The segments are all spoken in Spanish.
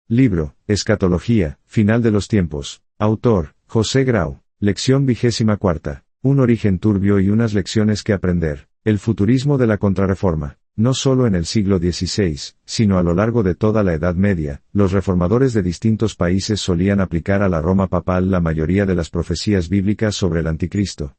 Libro, Escatología, Final de los Tiempos. Autor, José Grau. Lección 24. Un origen turbio y unas lecciones que aprender. El futurismo de la Contrarreforma. No solo en el siglo XVI, sino a lo largo de toda la Edad Media, los reformadores de distintos países solían aplicar a la Roma papal la mayoría de las profecías bíblicas sobre el Anticristo.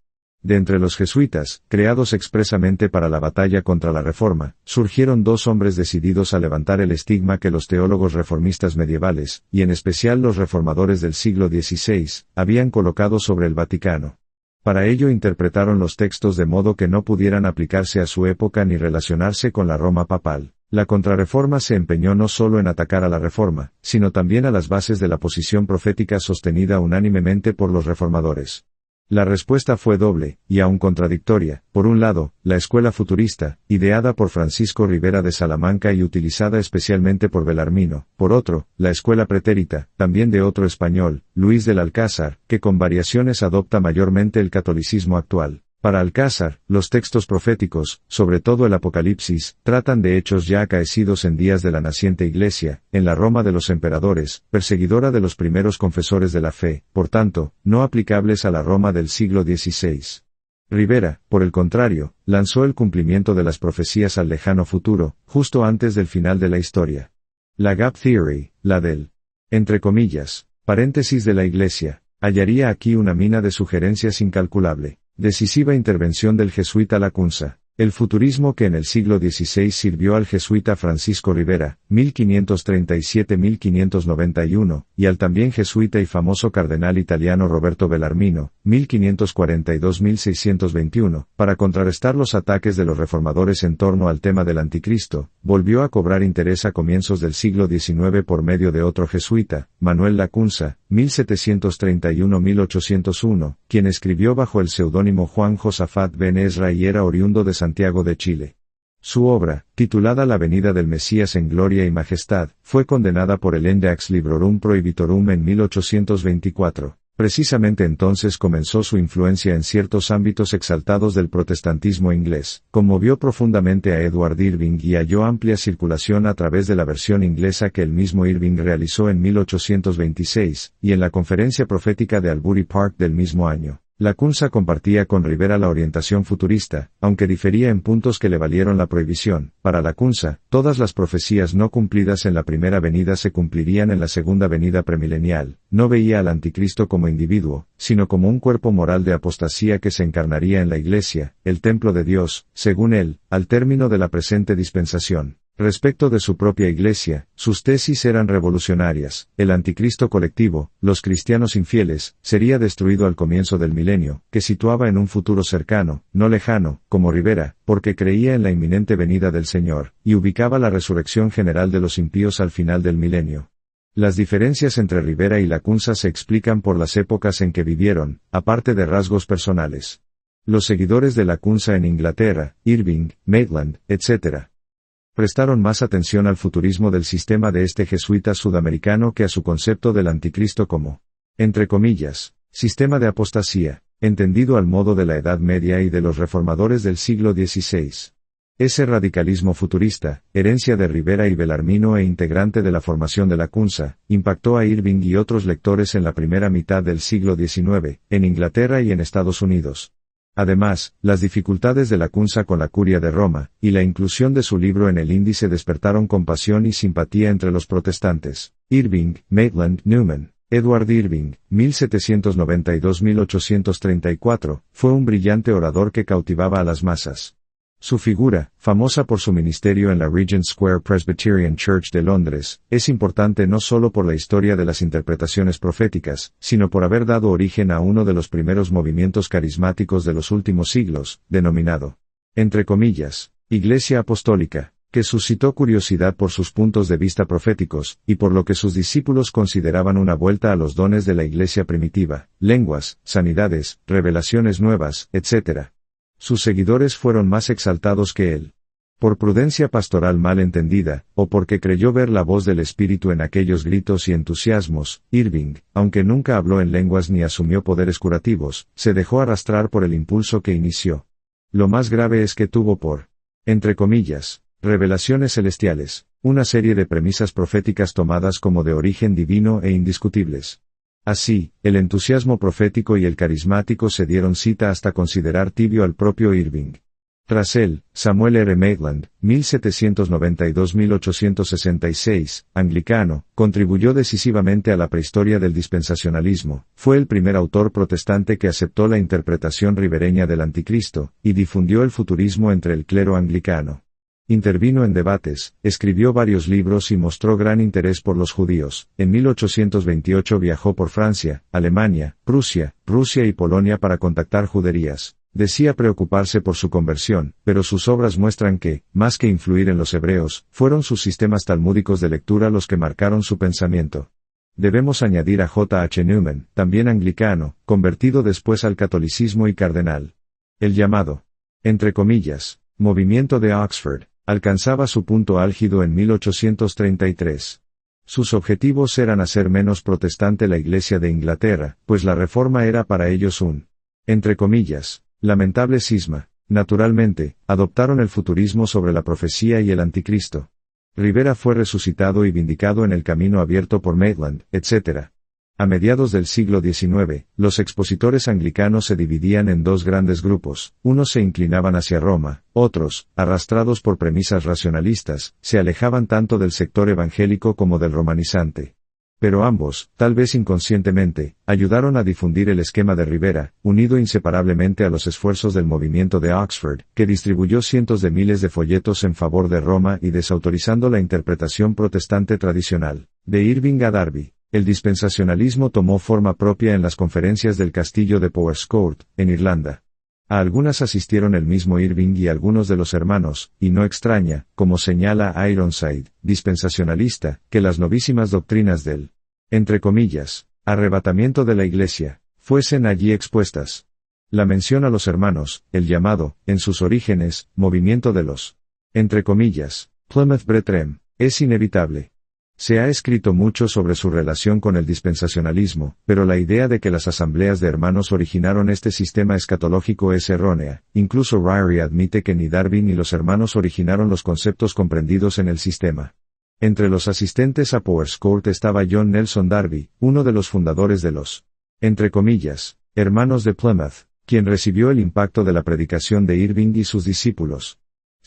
De entre los jesuitas, creados expresamente para la batalla contra la Reforma, surgieron dos hombres decididos a levantar el estigma que los teólogos reformistas medievales, y en especial los reformadores del siglo XVI, habían colocado sobre el Vaticano. Para ello interpretaron los textos de modo que no pudieran aplicarse a su época ni relacionarse con la Roma papal. La Contrarreforma se empeñó no solo en atacar a la Reforma, sino también a las bases de la posición profética sostenida unánimemente por los reformadores. La respuesta fue doble, y aún contradictoria. Por un lado, la escuela futurista, ideada por Francisco Rivera de Salamanca y utilizada especialmente por Belarmino. Por otro, la escuela pretérita, también de otro español, Luis del Alcázar, que con variaciones adopta mayormente el catolicismo actual. Para Alcázar, los textos proféticos, sobre todo el Apocalipsis, tratan de hechos ya acaecidos en días de la naciente Iglesia, en la Roma de los emperadores, perseguidora de los primeros confesores de la fe, por tanto, no aplicables a la Roma del siglo XVI. Rivera, por el contrario, lanzó el cumplimiento de las profecías al lejano futuro, justo antes del final de la historia. La Gap Theory, la del, entre comillas, paréntesis de la Iglesia, hallaría aquí una mina de sugerencias incalculable. Decisiva intervención del jesuita Lacunza. El futurismo que en el siglo XVI sirvió al jesuita Francisco Rivera, 1537-1591, y al también jesuita y famoso cardenal italiano Roberto Bellarmino, 1542-1621, para contrarrestar los ataques de los reformadores en torno al tema del anticristo, volvió a cobrar interés a comienzos del siglo XIX por medio de otro jesuita, Manuel Lacunza, 1731-1801, quien escribió bajo el seudónimo Juan Josafat Ben Ezra y era oriundo de Santiago de Chile. Su obra, titulada La venida del Mesías en gloria y majestad, fue condenada por el Index Librorum Prohibitorum en 1824. Precisamente entonces comenzó su influencia en ciertos ámbitos exaltados del protestantismo inglés. Conmovió profundamente a Edward Irving y halló amplia circulación a través de la versión inglesa que el mismo Irving realizó en 1826, y en la conferencia profética de Albury Park del mismo año. Lacunza compartía con Rivera la orientación futurista, aunque difería en puntos que le valieron la prohibición. Para Lacunza, todas las profecías no cumplidas en la primera venida se cumplirían en la segunda venida premilenial. No veía al anticristo como individuo, sino como un cuerpo moral de apostasía que se encarnaría en la Iglesia, el templo de Dios, según él, al término de la presente dispensación. Respecto de su propia Iglesia, sus tesis eran revolucionarias. El anticristo colectivo, los cristianos infieles, sería destruido al comienzo del milenio, que situaba en un futuro cercano, no lejano, como Rivera, porque creía en la inminente venida del Señor, y ubicaba la resurrección general de los impíos al final del milenio. Las diferencias entre Rivera y Lacunza se explican por las épocas en que vivieron, aparte de rasgos personales. Los seguidores de Lacunza en Inglaterra, Irving, Maitland, etc., prestaron más atención al futurismo del sistema de este jesuita sudamericano que a su concepto del anticristo como, entre comillas, sistema de apostasía, entendido al modo de la Edad Media y de los reformadores del siglo XVI. Ese radicalismo futurista, herencia de Rivera y Bellarmino e integrante de la formación de Lacunza, impactó a Irving y otros lectores en la primera mitad del siglo XIX, en Inglaterra y en Estados Unidos. Además, las dificultades de Lacunza con la curia de Roma, y la inclusión de su libro en el índice despertaron compasión y simpatía entre los protestantes. Irving, Maitland, Newman. Edward Irving, 1792-1834, fue un brillante orador que cautivaba a las masas. Su figura, famosa por su ministerio en la Regent Square Presbyterian Church de Londres, es importante no solo por la historia de las interpretaciones proféticas, sino por haber dado origen a uno de los primeros movimientos carismáticos de los últimos siglos, denominado, entre comillas, Iglesia Apostólica, que suscitó curiosidad por sus puntos de vista proféticos, y por lo que sus discípulos consideraban una vuelta a los dones de la Iglesia primitiva, lenguas, sanidades, revelaciones nuevas, etc. Sus seguidores fueron más exaltados que él. Por prudencia pastoral mal entendida, o porque creyó ver la voz del Espíritu en aquellos gritos y entusiasmos, Irving, aunque nunca habló en lenguas ni asumió poderes curativos, se dejó arrastrar por el impulso que inició. Lo más grave es que tuvo por, entre comillas, Revelaciones celestiales, una serie de premisas proféticas tomadas como de origen divino e indiscutibles. Así, el entusiasmo profético y el carismático se dieron cita hasta considerar tibio al propio Irving. Tras él, Samuel R. Maitland, 1792-1866, anglicano, contribuyó decisivamente a la prehistoria del dispensacionalismo, fue el primer autor protestante que aceptó la interpretación ribereña del anticristo, y difundió el futurismo entre el clero anglicano. Intervino en debates, escribió varios libros y mostró gran interés por los judíos. En 1828 viajó por Francia, Alemania, Prusia, Rusia y Polonia para contactar juderías. Decía preocuparse por su conversión, pero sus obras muestran que, más que influir en los hebreos, fueron sus sistemas talmúdicos de lectura los que marcaron su pensamiento. Debemos añadir a J. H. Newman, también anglicano, convertido después al catolicismo y cardenal. El llamado, entre comillas, movimiento de Oxford, alcanzaba su punto álgido en 1833. Sus objetivos eran hacer menos protestante la Iglesia de Inglaterra, pues la Reforma era para ellos un, entre comillas, lamentable cisma. Naturalmente, adoptaron el futurismo sobre la profecía y el anticristo. Rivera fue resucitado y vindicado en el camino abierto por Maitland, etc. A mediados del siglo XIX, los expositores anglicanos se dividían en dos grandes grupos, unos se inclinaban hacia Roma, otros, arrastrados por premisas racionalistas, se alejaban tanto del sector evangélico como del romanizante. Pero ambos, tal vez inconscientemente, ayudaron a difundir el esquema de Rivera, unido inseparablemente a los esfuerzos del movimiento de Oxford, que distribuyó cientos de miles de folletos en favor de Roma y desautorizando la interpretación protestante tradicional. De Irving a Darby. El dispensacionalismo tomó forma propia en las conferencias del castillo de Powerscourt, en Irlanda. A algunas asistieron el mismo Irving y algunos de los hermanos, y no extraña, como señala Ironside, dispensacionalista, que las novísimas doctrinas del, entre comillas, arrebatamiento de la Iglesia, fuesen allí expuestas. La mención a los hermanos, el llamado, en sus orígenes, movimiento de los, entre comillas, Plymouth Brethren, es inevitable. Se ha escrito mucho sobre su relación con el dispensacionalismo, pero la idea de que las asambleas de hermanos originaron este sistema escatológico es errónea. Incluso Ryrie admite que ni Darby ni los hermanos originaron los conceptos comprendidos en el sistema. Entre los asistentes a Powerscourt estaba John Nelson Darby, uno de los fundadores de los, entre comillas, hermanos de Plymouth, quien recibió el impacto de la predicación de Irving y sus discípulos.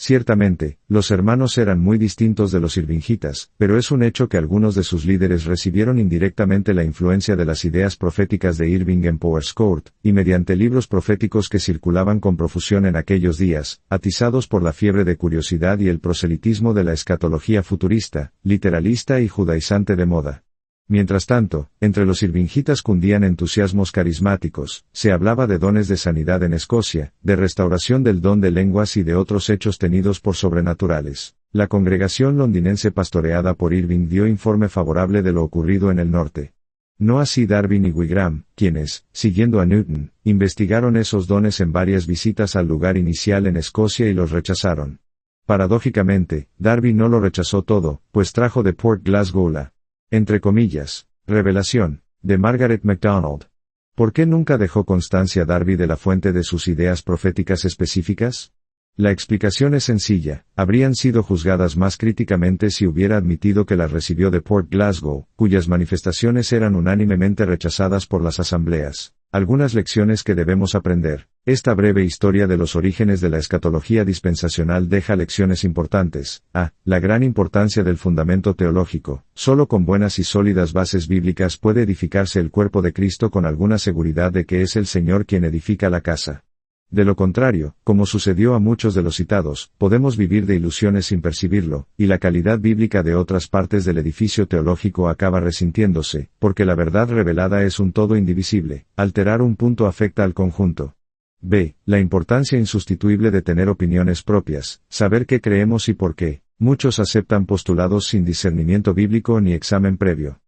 Ciertamente, los hermanos eran muy distintos de los irvingitas, pero es un hecho que algunos de sus líderes recibieron indirectamente la influencia de las ideas proféticas de Irving en Powerscourt, y mediante libros proféticos que circulaban con profusión en aquellos días, atizados por la fiebre de curiosidad y el proselitismo de la escatología futurista, literalista y judaizante de moda. Mientras tanto, entre los irvingitas cundían entusiasmos carismáticos, se hablaba de dones de sanidad en Escocia, de restauración del don de lenguas y de otros hechos tenidos por sobrenaturales. La congregación londinense pastoreada por Irving dio informe favorable de lo ocurrido en el norte. No así Darby ni Wigram, quienes, siguiendo a Newton, investigaron esos dones en varias visitas al lugar inicial en Escocia y los rechazaron. Paradójicamente, Darby no lo rechazó todo, pues trajo de Port Glasgow la, entre comillas, revelación, de Margaret MacDonald. ¿Por qué nunca dejó constancia Darby de la fuente de sus ideas proféticas específicas? La explicación es sencilla, habrían sido juzgadas más críticamente si hubiera admitido que las recibió de Port Glasgow, cuyas manifestaciones eran unánimemente rechazadas por las asambleas. Algunas lecciones que debemos aprender. Esta breve historia de los orígenes de la escatología dispensacional deja lecciones importantes. A. La gran importancia del fundamento teológico. Solo con buenas y sólidas bases bíblicas puede edificarse el cuerpo de Cristo con alguna seguridad de que es el Señor quien edifica la casa. De lo contrario, como sucedió a muchos de los citados, podemos vivir de ilusiones sin percibirlo, y la calidad bíblica de otras partes del edificio teológico acaba resintiéndose, porque la verdad revelada es un todo indivisible. Alterar un punto afecta al conjunto. B. La importancia insustituible de tener opiniones propias, saber qué creemos y por qué. Muchos aceptan postulados sin discernimiento bíblico ni examen previo.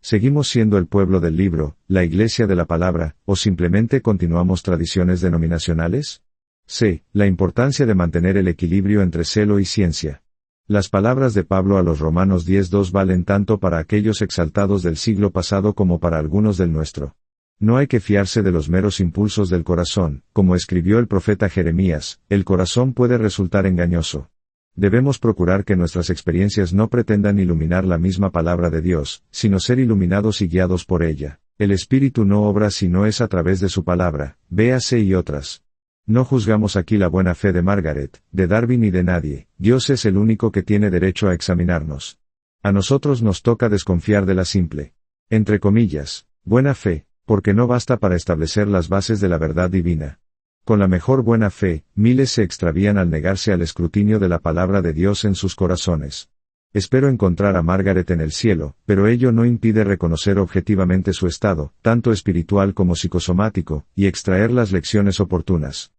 ¿Seguimos siendo el pueblo del libro, la iglesia de la palabra, o simplemente continuamos tradiciones denominacionales? C. La importancia de mantener el equilibrio entre celo y ciencia. Las palabras de Pablo a los Romanos 10:2 valen tanto para aquellos exaltados del siglo pasado como para algunos del nuestro. No hay que fiarse de los meros impulsos del corazón, como escribió el profeta Jeremías, el corazón puede resultar engañoso. Debemos procurar que nuestras experiencias no pretendan iluminar la misma palabra de Dios, sino ser iluminados y guiados por ella. El Espíritu no obra si no es a través de su palabra, véase y otras. No juzgamos aquí la buena fe de Margaret, de Darby ni de nadie. Dios es el único que tiene derecho a examinarnos. A nosotros nos toca desconfiar de la simple, entre comillas, buena fe, porque no basta para establecer las bases de la verdad divina. Con la mejor buena fe, miles se extravían al negarse al escrutinio de la palabra de Dios en sus corazones. Espero encontrar a Margaret en el cielo, pero ello no impide reconocer objetivamente su estado, tanto espiritual como psicosomático, y extraer las lecciones oportunas.